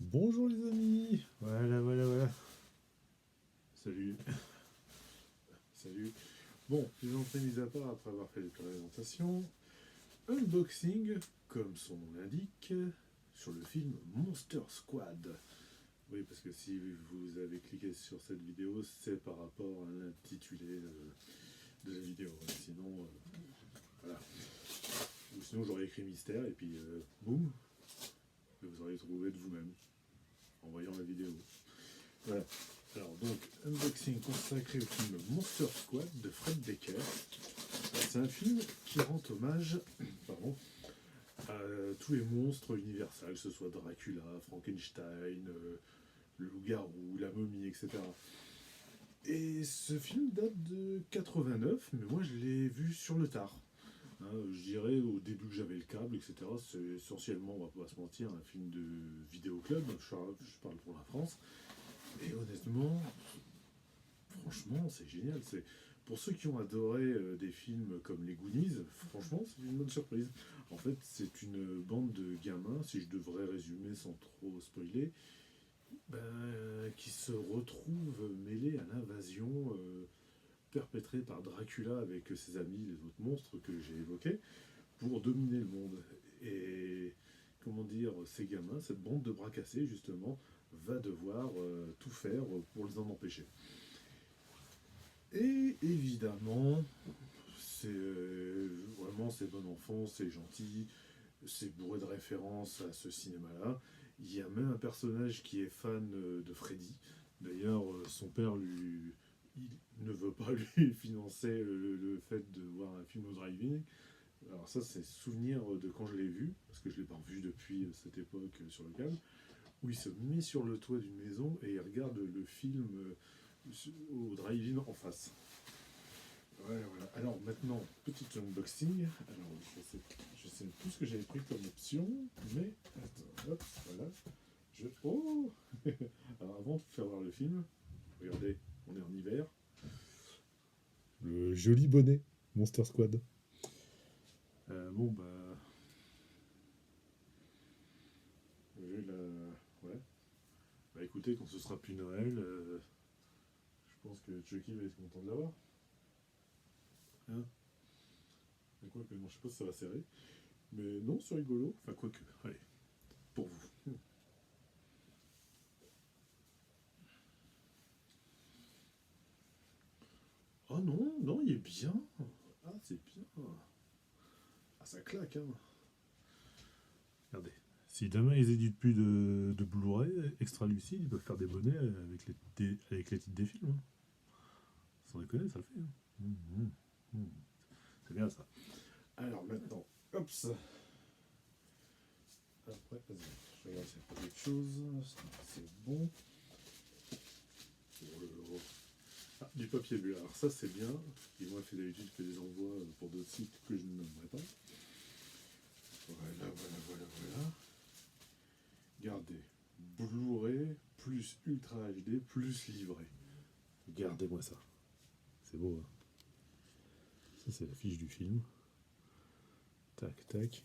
Bonjour les amis. Voilà. Salut. Salut. Bon, les entrées mises à part après avoir fait les présentations. Unboxing, comme son nom l'indique, sur le film Monster Squad. Oui, parce que si vous avez cliqué sur cette vidéo, c'est par rapport à l'intitulé de la vidéo. Sinon, voilà. Ou sinon j'aurais écrit mystère et puis boum, vous auriez trouvé de vous-même en voyant la vidéo. Voilà. Alors donc, unboxing consacré au film Monster Squad de Fred Decker. C'est un film qui rend hommage pardon, à tous les monstres universels, que ce soit Dracula, Frankenstein, le loup-garou, la momie, etc. Et ce film date de 89, mais moi je l'ai vu sur le tard. Hein, je dirais au début que j'avais le câble, etc. C'est essentiellement, on va pas se mentir, un film de vidéoclub, je parle pour la France. Et honnêtement, franchement, c'est génial. C'est pour ceux qui ont adoré des films comme Les Goonies, franchement, c'est une bonne surprise. En fait, c'est une bande de gamins, si je devrais résumer sans trop spoiler, qui se retrouvent mêlés à l'invasion perpétrée par Dracula avec ses amis, les autres monstres que j'ai évoqués, pour dominer le monde. Et comment dire, ces gamins, cette bande de bras cassés, justement, va devoir tout faire pour les en empêcher. Et évidemment, c'est bon enfant, c'est gentil, c'est bourré de références à ce cinéma-là. Il y a même un personnage qui est fan de Freddy. D'ailleurs, son père il ne veut pas lui financer le fait de voir un film au drive-in. Alors ça, c'est souvenir de quand je l'ai vu, parce que je ne l'ai pas revu depuis cette époque sur le câble, où il se met sur le toit d'une maison et il regarde le film au drive-in en face. Voilà. Alors maintenant, petit unboxing. Alors, je sais plus ce que j'avais pris comme option, mais attends, hop, voilà. Oh. Alors avant de vous faire voir le film, regardez, on est en hiver. Le joli bonnet, Monster Squad. Bon, bah. Vu la. Ouais. Bah écoutez, quand ce sera plus Noël, je pense que Chucky va être content de l'avoir. Hein. Quoique, non, je sais pas si ça va serrer. Mais non, c'est rigolo. Enfin, quoique, allez, pour vous. Oh non, non, il est bien. Ah, c'est bien. Ah, ça claque, hein. Regardez. Si demain ils éditent plus de Blu-ray extra lucide, ils peuvent faire des bonnets avec les titres des films. Hein. Sans déconner, ça le fait. Hein. Mmh. C'est bien ça. Alors maintenant, hop ça. Après, vas-y, je regarde s'il n'y a pas d'autre chose. C'est bon. Oh. Ah, du papier bulle. Alors ça c'est bien. Et moi, fait d'habitude, je fais des envois pour d'autres sites que je ne nommerai pas. Voilà. Regardez. Blu-ray plus Ultra HD plus livré. Regardez-moi ça. C'est beau, hein. Ça, c'est la fiche du film. Tac.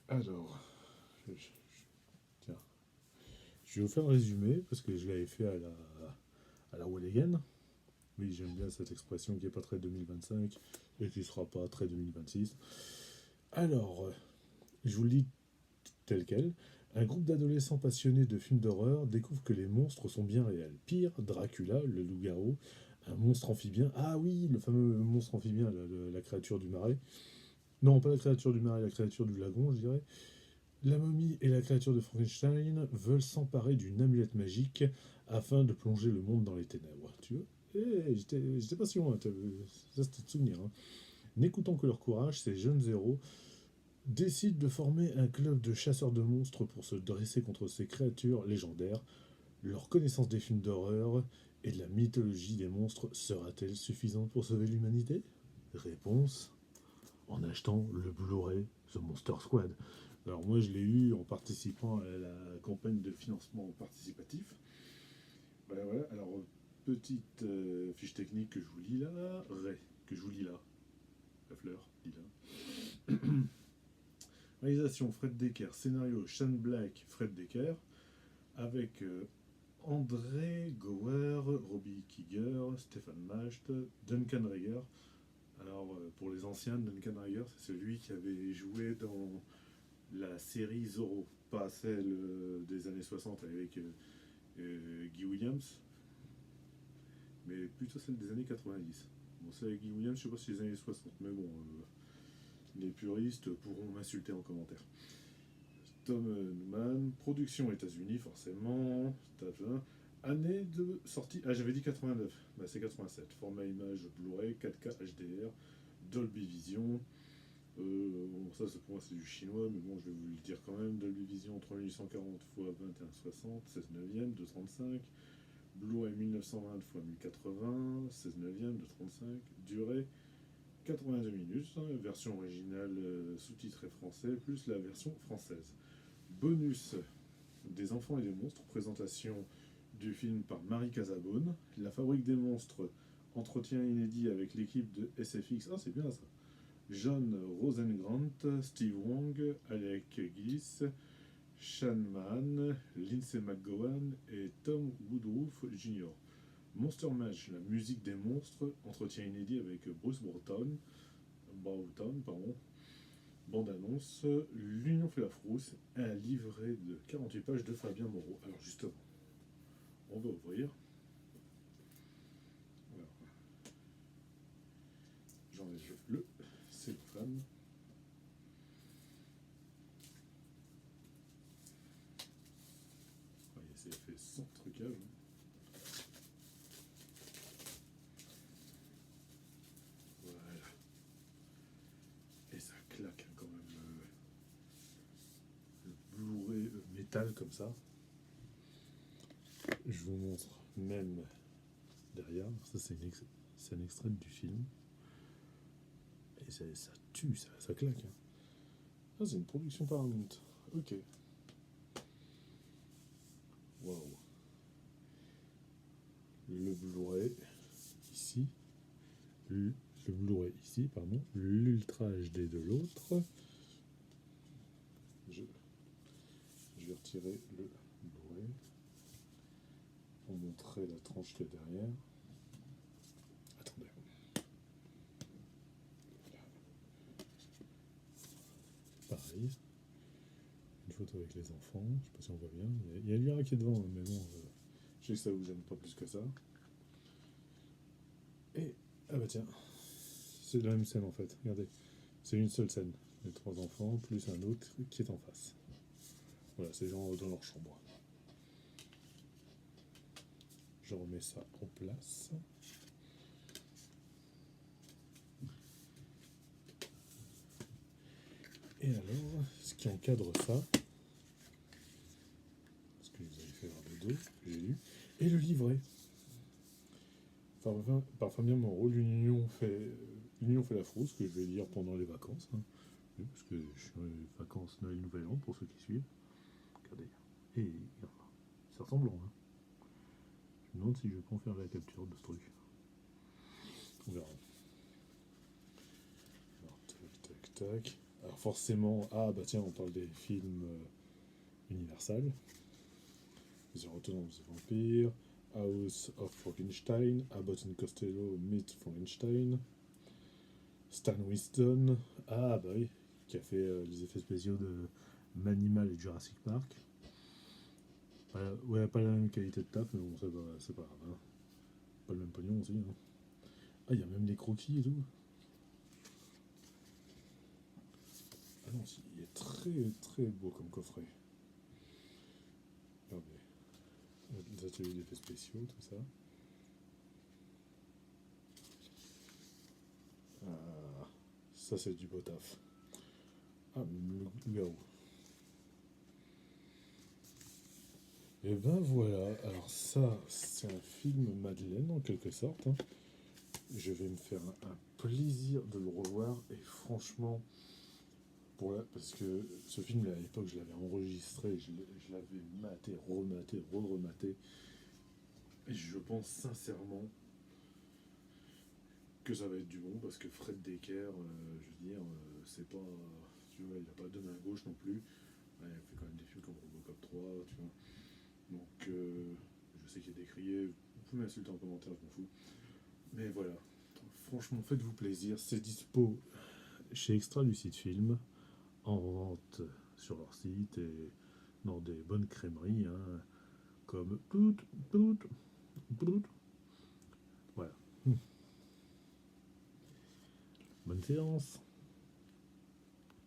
Alors, tiens. Je vais vous faire un résumé parce que je l'avais fait à la Walligan. Oui, j'aime bien cette expression qui n'est pas très 2025 et qui ne sera pas très 2026. Alors, je vous le dis tel quel. Un groupe d'adolescents passionnés de films d'horreur découvre que les monstres sont bien réels. Pire, Dracula, le loup-garou, un monstre amphibien. Ah oui, le fameux monstre amphibien, la créature du marais. Non, pas la créature du marais, la créature du lagon, je dirais. La momie et la créature de Frankenstein veulent s'emparer d'une amulette magique afin de plonger le monde dans les ténèbres. Tu vois. J'étais pas si loin, ça c'était de souvenir. Hein. N'écoutant que leur courage, ces jeunes héros décident de former un club de chasseurs de monstres pour se dresser contre ces créatures légendaires. Leur connaissance des films d'horreur et de la mythologie des monstres sera-t-elle suffisante pour sauver l'humanité? Réponse, en achetant le Blu-ray The Monster Squad. Alors moi je l'ai eu en participant à la campagne de financement participatif. Voilà. Alors petite fiche technique que je vous lis là, que je vous lis là, la fleur, lis là. Réalisation Fred Decker, scénario Shane Black, Fred Decker. avec André Gower, Robbie Kiger, Stéphane Macht, Duncan Reger. Alors, pour les anciens, Duncan Reger, c'est celui qui avait joué dans la série Zorro, pas celle des années 60 avec Guy Williams, mais plutôt celle des années 90. Bon, celle avec Guy Williams, je sais pas si c'est les années 60, mais bon, les puristes pourront m'insulter en commentaire. Tom Newman, production États-Unis, forcément. Année de sortie. Ah, j'avais dit 89, bah, c'est 87. Format image Blu-ray, 4K HDR, Dolby Vision. Bon, ça pour moi c'est du chinois, mais bon, je vais vous le dire quand même. Dolby Vision 3840 x 2160, 16 neuvième, 235. Blu-ray 1920 x 1080, 16 neuvième, 235. Durée 82 minutes, hein, version originale sous-titrée français, plus la version française. Bonus des enfants et des monstres, présentation du film par Marie Casabonne. La fabrique des monstres, entretien inédit avec l'équipe de SFX. Ah, c'est bien ça. John Rosengrant, Steve Wong, Alec Gillis, Sean Mann, Lindsay McGowan et Tom Woodruff Jr. Monster Mash, la musique des monstres, entretien inédit avec Bruce Broughton, pardon. Bande-annonce, L'Union fait la frousse, un livret de 48 pages de Fabien Moreau. Alors justement, on va ouvrir. Alors, j'enlève le cellophane. Voyez, c'est fait sans trucage. Voilà. Et ça claque hein, quand même. Le Blu-ray métal comme ça. Je vous montre même derrière. Ça, c'est un extrait du film. Et ça tue, ça claque. Hein. Ah, c'est une production Paramount. Ok. Waouh. Le Blu-ray ici. Le Blu-ray ici, pardon. L'Ultra HD de l'autre. Je vais retirer le Blu-ray pour montrer la tranche qu'il y a derrière. Attendez. Pareil. Une photo avec les enfants. Je sais pas si on voit bien. Il y a Lyra qui est devant, mais bon, je sais que ça vous gêne pas plus que ça. Et, ah bah tiens, c'est la même scène en fait. Regardez, c'est une seule scène. Les trois enfants, plus un autre qui est en face. Voilà, c'est gens dans leur chambre. Je remets ça en place. Et alors, ce qui encadre ça, parce que je vous avais fait voir le dos, que j'ai lu, et le livret. Par Fabien Moreau, l'Union fait la frousse, que je vais lire pendant les vacances. Hein. Parce que je suis en vacances Noël Nouvel An, pour ceux qui suivent. Regardez. Et c'est ressemblant. Hein. Je me demande si je peux en faire la capture de ce truc. On verra. Alors, tac. Alors forcément, ah bah tiens, on parle des films Universal. The Return of the Vampire, House of Frankenstein, Abbott and Costello meet Frankenstein, Stan Winston, ah bah oui, qui a fait les effets spéciaux de Manimal et Jurassic Park. Ouais, pas la même qualité de taf, mais bon, c'est pas grave. Hein. Pas le même pognon aussi. Hein. Ah, il y a même des croquis et tout. Ah non, il est très très beau comme coffret. Regardez. Les ateliers d'effets spéciaux, tout ça. Ah, ça c'est du beau taf. Ah, le garou. Et ben voilà, alors ça c'est un film Madeleine en quelque sorte. Hein. Je vais me faire un plaisir de le revoir et franchement, parce que ce film à l'époque je l'avais enregistré, je l'avais maté, rematé. Et je pense sincèrement que ça va être du bon parce que Fred Decker, je veux dire, c'est pas. Tu vois, il a pas de main gauche non plus. Ouais, il fait quand même des films comme Robocop 3, tu vois. pouvez m'insulter en commentaire, je m'en fous. Mais voilà, franchement, faites-vous plaisir. C'est dispo chez Extra Lucide Film, en vente sur leur site et dans des bonnes crèmeries, hein, comme voilà. Bonne séance.